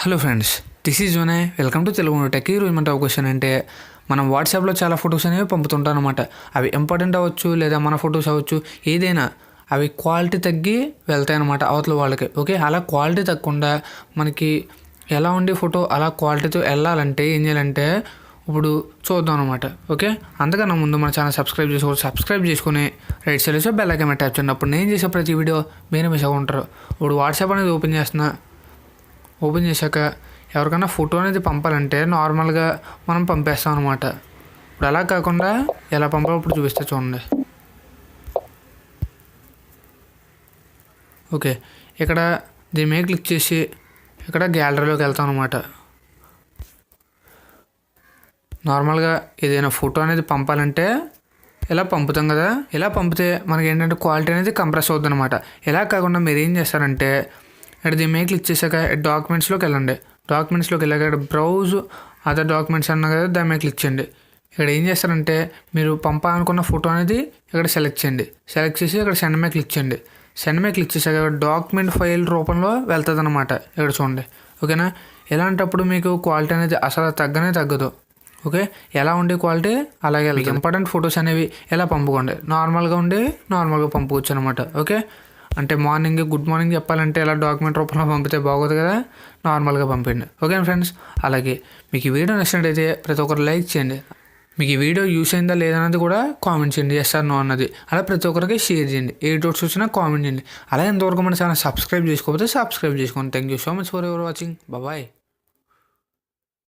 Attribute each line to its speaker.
Speaker 1: Hello friends, this is Jone. Welcome to Telugu newtech. ఈరోజు మన question అంటే మనం వాట్సాప్లో చాలా ఫొటోస్ అనేవి పంపుతుంటాం అనమాట. అవి ఇంపార్టెంట్ అవ్వచ్చు లేదా మన ఫొటోస్ అవ్వచ్చు, ఏదైనా అవి క్వాలిటీ తగ్గి వెళ్తాయి అనమాట అవతల వాళ్ళకి. ఓకే, అలా క్వాలిటీ తగ్గకుండా మనకి ఎలా ఉండే ఫోటో అలా క్వాలిటీతో వెళ్ళాలంటే ఏం చేయాలంటే ఇప్పుడు చూద్దాం అనమాట. ఓకే, అంతకన్నా ముందు మన ఛానల్ సబ్స్క్రైబ్ చేసుకుని రైట్ సైడ్ వచ్చి బెల్ ఐకాన్ ట్యాప్ చేయండి. అప్పుడు నేను చేసే ప్రతి వీడియో మీరే మిస్ అవ్వకుంటారు. ఇప్పుడు వాట్సాప్ అనేది ఓపెన్ చేశాక ఎవరికైనా ఫోటో అనేది పంపాలంటే నార్మల్గా మనం పంపేస్తాం అనమాట. ఇప్పుడు అలా కాకుండా ఎలా పంపాలో ఇప్పుడు చూపిస్తే చూడండి. ఓకే, ఇక్కడ దీని మీద క్లిక్ చేసి ఇక్కడ గ్యాలరీలోకి వెళ్తాం అనమాట. నార్మల్గా ఏదైనా ఫోటో అనేది పంపాలంటే ఇలా పంపుతాం కదా. ఇలా పంపితే మనకి ఏంటంటే క్వాలిటీ అనేది కంప్రెస్ అవుతుంది అనమాట. ఇలా కాకుండా మీరు ఏం చేస్తారంటే ఇక్కడ దీని మీద క్లిక్ చేశాక డాక్యుమెంట్స్లోకి వెళ్ళండి. డాక్యుమెంట్స్లోకి వెళ్ళాక ఇక్కడ బ్రౌజ్ అదర్ డాక్యుమెంట్స్ అన్న కదా, దాని మీద క్లిక్ చేయండి. ఇక్కడ ఏం చేస్తారంటే మీరు పంపాలనుకున్న ఫోటో అనేది ఇక్కడ సెలెక్ట్ చేయండి. సెలెక్ట్ చేసి ఇక్కడ సెండ్ మీద క్లిక్ చేయండి. సెండ్ మీద క్లిక్ చేశాక డాక్యుమెంట్ ఫైల్ రూపంలో వెళ్తుంది అనమాట. ఇక్కడ చూడండి. ఓకేనా, ఇలాంటప్పుడు మీకు క్వాలిటీ అనేది అసలు తగ్గదు. ఓకే, ఎలా ఉండే క్వాలిటీ అలాగే మీకు ఇంపార్టెంట్ ఫొటోస్ అనేవి ఎలా పంపుకోండి. నార్మల్గా పంపుకోవచ్చు అనమాట. ఓకే, అంటే గుడ్ మార్నింగ్ చెప్పాలంటే ఇలా డాక్యుమెంట్ రూపంలో పంపితే బాగోదు కదా, నార్మల్గా పంపండి. ఓకే ఫ్రెండ్స్, అలాగే మీకు ఈ వీడియో నచ్చినట్టయితే ప్రతి ఒక్కరు లైక్ చేయండి. మీకు ఈ వీడియో యూస్ అయిందా లేదన్నది కూడా కామెంట్ చేయండి, ఎస్ ఆర్ నో అన్నది. అలా ప్రతి ఒక్కరికి షేర్ చేయండి. ఏ డౌట్స్ వచ్చినా కామెంట్ చేయండి. అలా ఎంతవరకు మన ఛానల్ సబ్స్క్రైబ్ చేసుకోకపోతే సబ్స్క్రైబ్ చేసుకోండి. Thank you so much for ever watching. Bye.